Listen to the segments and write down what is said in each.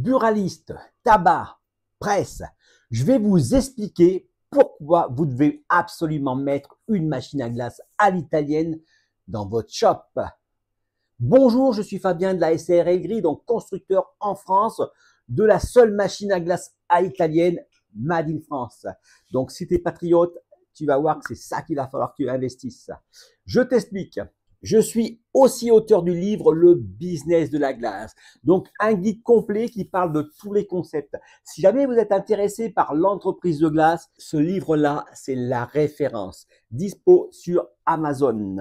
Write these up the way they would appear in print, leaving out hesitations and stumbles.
buralistes, tabac, presse, je vais vous expliquer pourquoi vous devez absolument mettre une machine à glace à l'italienne dans votre shop. Bonjour, je suis Fabien de la SARL Gris, donc constructeur en France de la seule machine à glace à l'italienne Made in France. Donc si tu es patriote, tu vas voir que c'est ça qu'il va falloir que tu investisses. Je t'explique. Je suis aussi auteur du livre Le business de la glace. Donc, un guide complet qui parle de tous les concepts. Si jamais vous êtes intéressé par l'entreprise de glace, ce livre-là, c'est la référence. Dispo sur Amazon.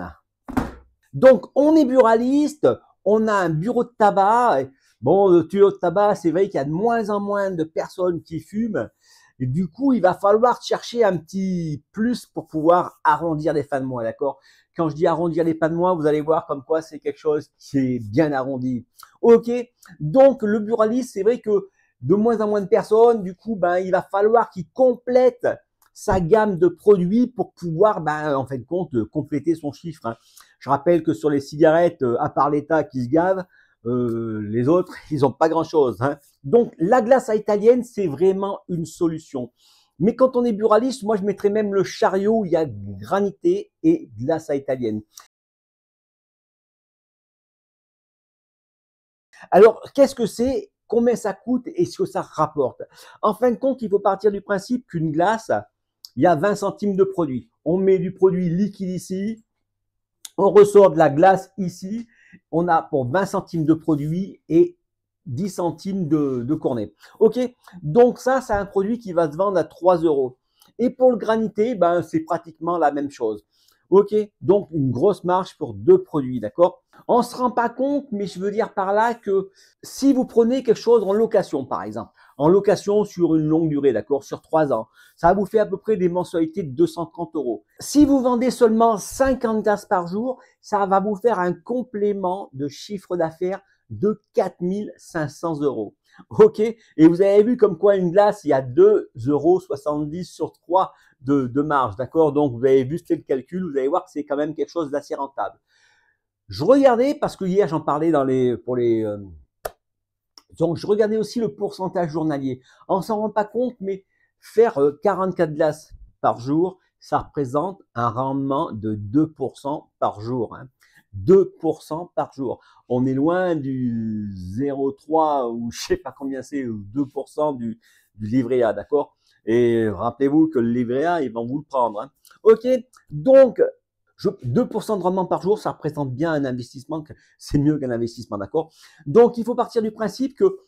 Donc, on est buraliste, on a un bureau de tabac. Bon, le tuyau de tabac, c'est vrai qu'il y a de moins en moins de personnes qui fument. Et du coup, il va falloir chercher un petit plus pour pouvoir arrondir les fins de mois, d'accord? Quand je dis arrondir les fins de mois, vous allez voir comme quoi c'est quelque chose qui est bien arrondi. Ok, donc le buraliste, c'est vrai que de moins en moins de personnes, du coup, il va falloir qu'il complète sa gamme de produits pour pouvoir, en fin de compte, compléter son chiffre, hein. Je rappelle que sur les cigarettes, à part l'État qui se gave, les autres, ils n'ont pas grand-chose, hein. Donc, la glace à italienne, c'est vraiment une solution. Mais quand on est buraliste, moi, je mettrais même le chariot où il y a granité et glace à italienne. Alors, qu'est-ce que c'est? Combien ça coûte et ce que ça rapporte? En fin de compte, il faut partir du principe qu'une glace, il y a 20 centimes de produit. On met du produit liquide ici, on ressort de la glace ici, on a pour 20 centimes de produit et 10 centimes de cornet. Ok, donc ça, c'est un produit qui va se vendre à 3 euros. Et pour le granité, c'est pratiquement la même chose. Ok, donc une grosse marge pour deux produits, d'accord? On ne se rend pas compte, mais je veux dire par là que si vous prenez quelque chose en location, par exemple, en location sur une longue durée, d'accord, sur 3 ans, ça va vous faire à peu près des mensualités de 230 euros. Si vous vendez seulement 50 glaces par jour, ça va vous faire un complément de chiffre d'affaires de 4500 euros. Ok, et vous avez vu comme quoi une glace, il y a 2,70 € sur 3 de marge, d'accord? Donc, vous avez vu, c'était le calcul, vous allez voir que c'est quand même quelque chose d'assez rentable. Je regardais, parce que hier, j'en parlais donc, je regardais aussi le pourcentage journalier. On s'en rend pas compte, mais faire 44 glaces par jour, ça représente un rendement de 2% par jour, hein. 2% par jour. On est loin du 0,3 ou je sais pas combien c'est, ou 2% du livret A, d'accord? Et rappelez-vous que le livret A, ils vont vous le prendre, hein. Ok, donc 2% de rendement par jour, ça représente bien un investissement, c'est mieux qu'un investissement, d'accord? Donc, il faut partir du principe que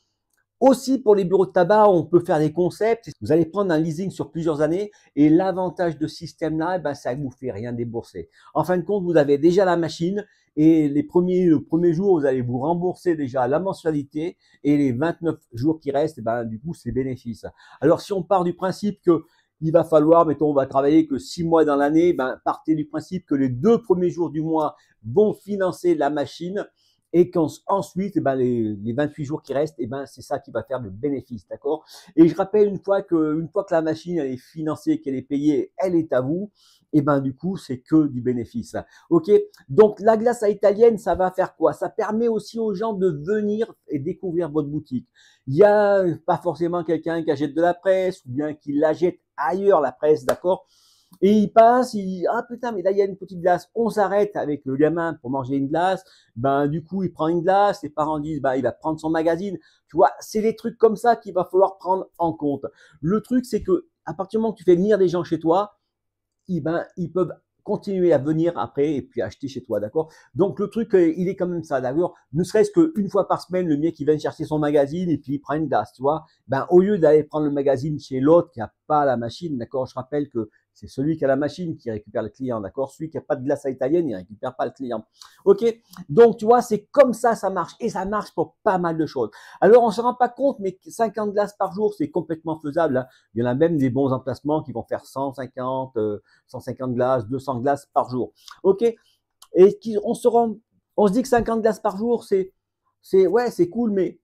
aussi pour les bureaux de tabac, on peut faire des concepts. Vous allez prendre un leasing sur plusieurs années et l'avantage de ce système-là, ça ne vous fait rien débourser. En fin de compte, vous avez déjà la machine et le premier jour, vous allez vous rembourser déjà la mensualité et les 29 jours qui restent, du coup, c'est bénéfice. Alors, si on part du principe que il va falloir, mettons, on va travailler que 6 mois dans l'année, partez du principe que les 2 premiers jours du mois vont financer la machine et qu'ensuite, les 28 jours qui restent, c'est ça qui va faire le bénéfice, d'accord? Et je rappelle une fois que la machine elle est financée, qu'elle est payée, elle est à vous, du coup, c'est que du bénéfice. Ok? Donc, la glace à italienne, ça va faire quoi? Ça permet aussi aux gens de venir et découvrir votre boutique. Il y a pas forcément quelqu'un qui achète de la presse ou bien qui l'achète ailleurs, la presse, d'accord? Et il passe, ah putain, mais là, il y a une petite glace. On s'arrête avec le gamin pour manger une glace. Du coup, il prend une glace. Les parents disent, il va prendre son magazine. Tu vois, c'est des trucs comme ça qu'il va falloir prendre en compte. Le truc, c'est que, à partir du moment que tu fais venir des gens chez toi, ils peuvent continuer à venir après et puis acheter chez toi, d'accord? Donc, le truc, il est quand même ça, d'accord? Ne serait-ce qu'une fois par semaine, le mec, il vient chercher son magazine et puis il prend une glace, tu vois? Au lieu d'aller prendre le magazine chez l'autre qui n'a pas la machine, d'accord? Je rappelle que c'est celui qui a la machine qui récupère le client, d'accord? Celui qui n'a pas de glace à italienne, il récupère pas le client. Ok? Donc, tu vois, c'est comme ça marche. Et ça marche pour pas mal de choses. Alors, on se rend pas compte, mais 50 glaces par jour, c'est complètement faisable, hein. Il y en a même des bons emplacements qui vont faire 150 glaces, 200 glaces par jour. Ok? Et on se dit que 50 glaces par jour, ouais, c'est cool, mais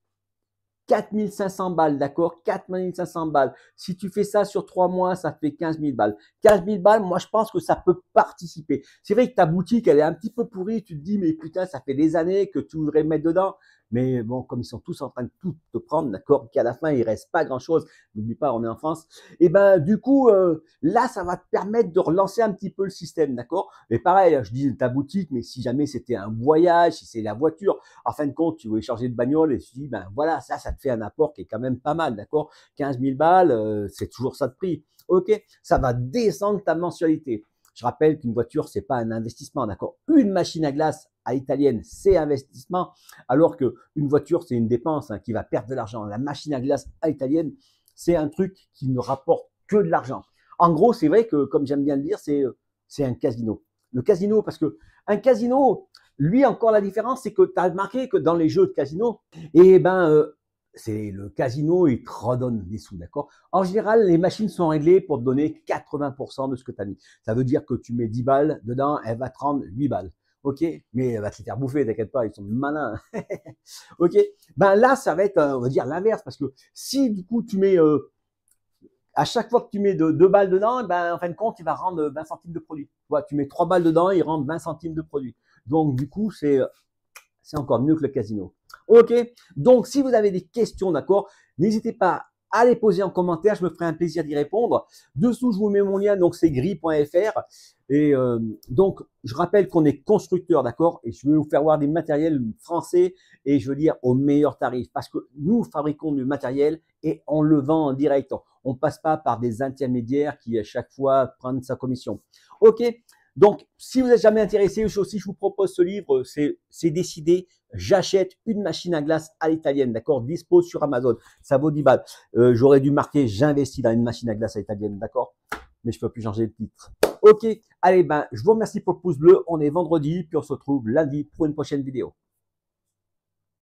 4500 balles, d'accord? 4500 balles. Si tu fais ça sur 3 mois, ça fait 15 000 balles. 15 000 balles, moi, je pense que ça peut participer. C'est vrai que ta boutique, elle est un petit peu pourrie. Tu te dis, mais putain, ça fait des années que tu voudrais mettre dedans. Mais bon, comme ils sont tous en train de tout te prendre, d'accord, qu'à la fin, il reste pas grand-chose, n'oublie pas, on est en France, et ben du coup, là, ça va te permettre de relancer un petit peu le système, d'accord. Et pareil, je dis ta boutique, mais si jamais c'était un voyage, si c'est la voiture, en fin de compte, tu voulais changer de bagnole et tu dis, ben voilà, ça te fait un apport qui est quand même pas mal, d'accord. 15 000 balles, c'est toujours ça de prix. Ok, ça va descendre ta mensualité. Je rappelle qu'une voiture, c'est pas un investissement, d'accord. Une machine à glace à italienne, c'est investissement, alors que une voiture, c'est une dépense qui va perdre de l'argent. La machine à glace à italienne, c'est un truc qui ne rapporte que de l'argent. En gros, c'est vrai que, comme j'aime bien le dire, c'est un casino. Le casino, parce que un casino, lui, encore la différence, c'est que tu as remarqué que dans les jeux de casino, eh ben, c'est le casino, il te redonne des sous, d'accord. En général, les machines sont réglées pour te donner 80% de ce que tu as mis. Ça veut dire que tu mets 10 balles dedans, elle va te rendre 8 balles. Ok, mais elle va te les faire bouffer, t'inquiète pas, ils sont malins. Ok, ben là, ça va être, on va dire, l'inverse, parce que si du coup tu mets, à chaque fois que tu mets 2 balles dedans, ben en fin de compte, il va rendre 20 centimes de produit. Tu mets 3 balles dedans, il rend 20 centimes de produit. Donc du coup, c'est encore mieux que le casino. Ok, donc si vous avez des questions, d'accord, n'hésitez pas à les poser en commentaire, je me ferai un plaisir d'y répondre. Dessous, je vous mets mon lien, donc c'est gris.fr. Et donc, je rappelle qu'on est constructeur, d'accord, et je vais vous faire voir des matériels français et je veux dire au meilleur tarif, parce que nous fabriquons du matériel et on le vend en direct. On passe pas par des intermédiaires qui à chaque fois prennent sa commission. Ok, donc, si vous n'êtes jamais intéressé, aussi, je vous propose ce livre, c'est décidé, j'achète une machine à glace à l'italienne, d'accord, dispo sur Amazon, ça vaut 10 balles. J'aurais dû marquer, j'investis dans une machine à glace à l'italienne, d'accord, mais je ne peux plus changer le titre. Ok, allez, ben, je vous remercie pour le pouce bleu, on est vendredi, puis on se retrouve lundi pour une prochaine vidéo.